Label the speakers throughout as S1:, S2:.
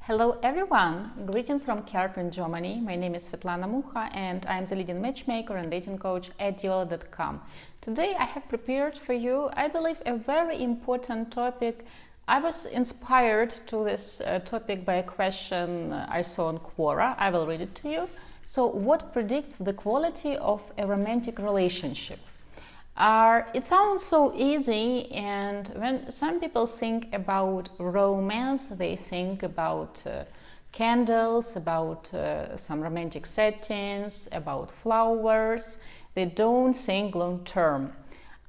S1: Hello everyone! Greetings from Kärnten, Germany. My name is Svetlana Mucha and I'm the leading matchmaker and dating coach at Diolli.com. Today I have prepared for you, I believe, a very important topic. I was inspired to this topic by a question I saw on Quora. I will read it to you. So, what predicts the quality of a romantic relationship? It sounds so easy, and when some people think about romance, they think about candles, about some romantic settings, about flowers. They don't think long term.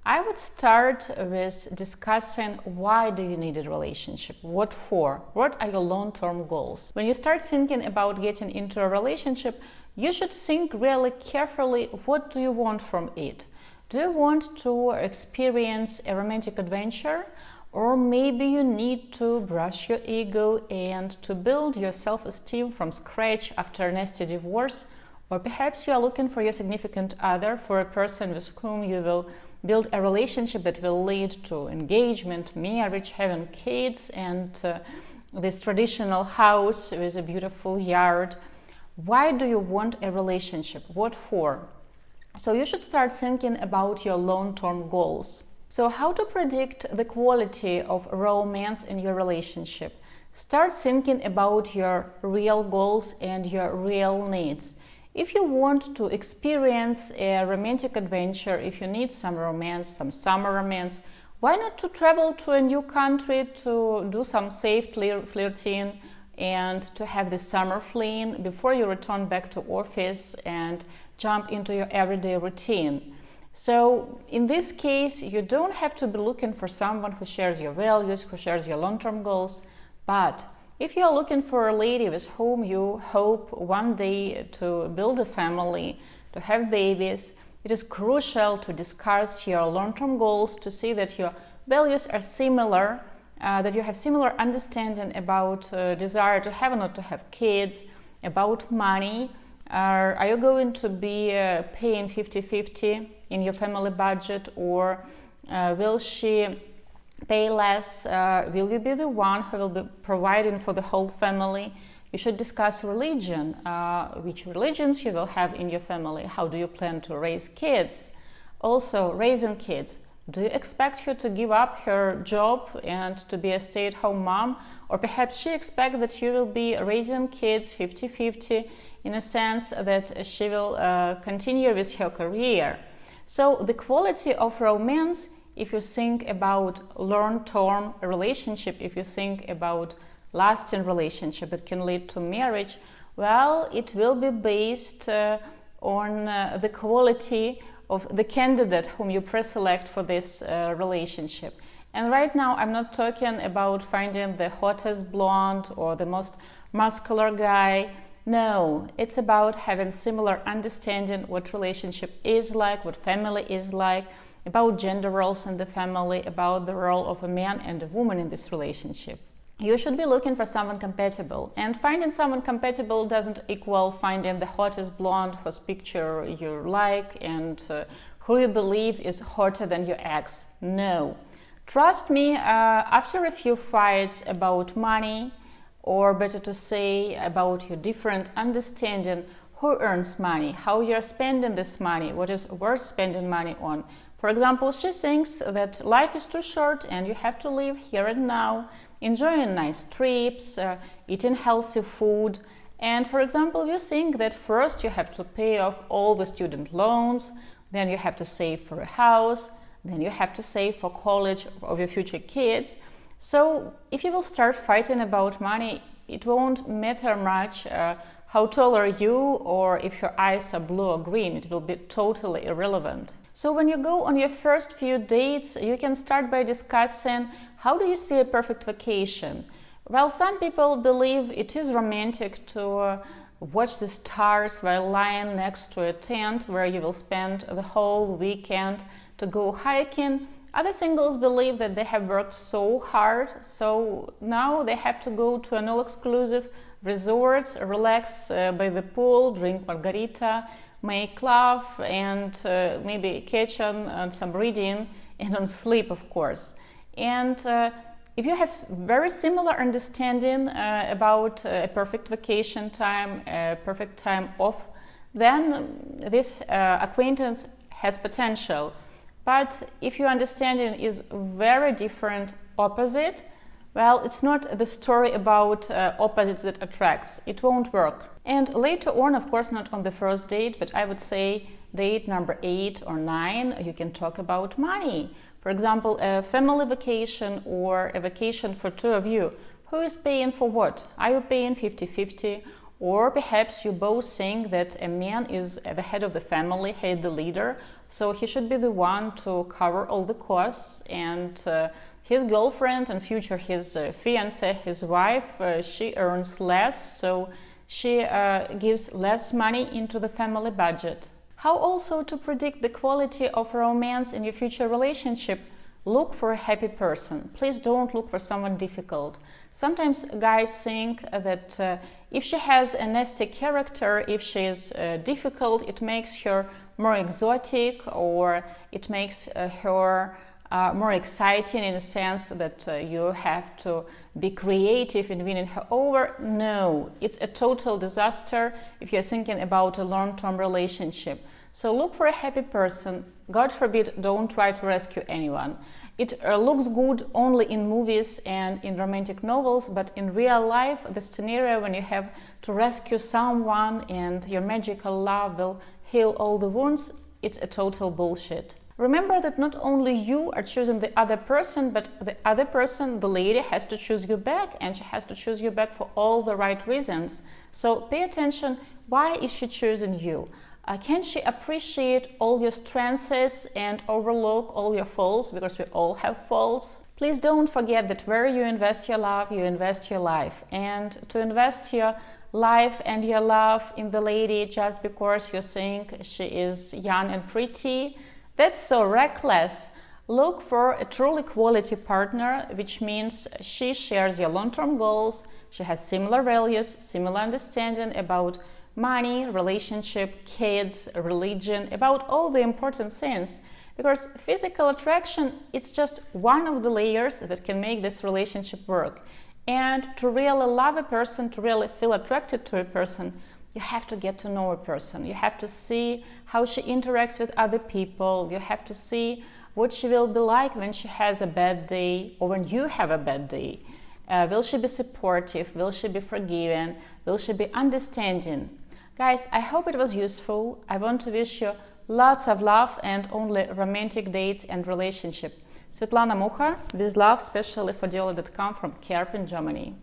S1: I would start with discussing why do you need a relationship? What for? What are your long-term goals? When you start thinking about getting into a relationship, you should think really carefully, what do you want from it? Do you want to experience a romantic adventure? Or maybe you need to brush your ego and to build your self-esteem from scratch after a nasty divorce? Or perhaps you are looking for your significant other, for a person with whom you will build a relationship that will lead to engagement, marriage, having kids, and this traditional house with a beautiful yard. Why do you want a relationship? What for? So you should start thinking about your long-term goals. So how to predict the quality of romance in your relationship? Start thinking about your real goals and your real needs. If you want to experience a romantic adventure, if you need some romance, some summer romance, why not to travel to a new country to do some safe flirting and to have the summer fling before you return back to office and jump into your everyday routine. So in this case, you don't have to be looking for someone who shares your values, who shares your long-term goals, but if you're looking for a lady with whom you hope one day to build a family, to have babies, it is crucial to discuss your long-term goals, to see that your values are similar, that you have similar understanding about desire to have or not to have kids, about money. Are you going to be paying 50-50 in your family budget, or will she pay less? Will you be the one who will be providing for the whole family? You should discuss religion, which religions you will have in your family. How do you plan to raise kids? Also, raising kids. Do you expect her to give up her job and to be a stay-at-home mom? Or perhaps she expects that you will be raising kids 50-50 in a sense that she will continue with her career. So the quality of romance, if you think about long-term relationship, if you think about lasting relationship that can lead to marriage, well, it will be based on the quality of the candidate whom you pre-select for this relationship. And right now I'm not talking about finding the hottest blonde or the most muscular guy. No, it's about having similar understanding what relationship is like, what family is like, about gender roles in the family, about the role of a man and a woman in this relationship. You should be looking for someone compatible, and finding someone compatible doesn't equal finding the hottest blonde whose picture you like and who you believe is hotter than your ex. No. Trust me, after a few fights about money, or better to say about your different understanding who earns money, how you're spending this money, what is worth spending money on. For example, she thinks that life is too short and you have to live here and now, enjoying nice trips, eating healthy food. And for example, you think that first you have to pay off all the student loans, then you have to save for a house, then you have to save for college of your future kids. So if you will start fighting about money, it won't matter much how tall are you or if your eyes are blue or green. It will be totally irrelevant. So when you go on your first few dates, you can start by discussing how do you see a perfect vacation. Well, some people believe it is romantic to watch the stars while lying next to a tent where you will spend the whole weekend, to go hiking. Other singles believe that they have worked so hard, so now they have to go to an all-exclusive resort, relax by the pool, drink margarita, make love, and maybe catch on some reading and on sleep, of course. And If you have very similar understanding about a perfect vacation time, a perfect time off, then this acquaintance has potential. But if your understanding is very different, opposite, well, it's not the story about opposites that attracts. It won't work. And later on, of course, not on the first date, but I would say date number 8 or 9, you can talk about money. For example, a family vacation or a vacation for two of you. Who is paying for what? Are you paying 50-50? Or perhaps you both think that a man is the head of the family, head the leader, so he should be the one to cover all the costs, and his girlfriend and future his fiancée, his wife, she earns less, so she gives less money into the family budget. How also to predict the quality of romance in your future relationship? Look for a happy person. Please don't look for someone difficult. Sometimes guys think that if she has a nasty character, if she is difficult, it makes her more exotic, or it makes her more exciting, in a sense that you have to be creative in winning her over. No, it's a total disaster if you're thinking about a long-term relationship. So look for a happy person. God forbid, don't try to rescue anyone. It looks good only in movies and in romantic novels, but in real life, the scenario when you have to rescue someone and your magical love will heal all the wounds, it's a total bullshit. Remember that not only you are choosing the other person, but the other person, the lady, has to choose you back, and she has to choose you back for all the right reasons. So pay attention, why is she choosing you? Can she appreciate all your strengths and overlook all your faults, because we all have faults? Please don't forget that where you invest your love, you invest your life. And to invest your life and your love in the lady just because you think she is young and pretty, that's so reckless. Look for a truly quality partner, which means she shares your long-term goals, she has similar values, similar understanding about money, relationship, kids, religion, about all the important things. Because physical attraction, it's just one of the layers that can make this relationship work. And to really love a person, to really feel attracted to a person, you have to get to know a person. You have to see how she interacts with other people. You have to see what she will be like when she has a bad day or when you have a bad day. Will she be supportive? Will she be forgiving? Will she be understanding? Guys, I hope it was useful. I want to wish you lots of love and only romantic dates and relationship. Svetlana Mukha, with love, especially for Diolli.com from Kerpen, Germany.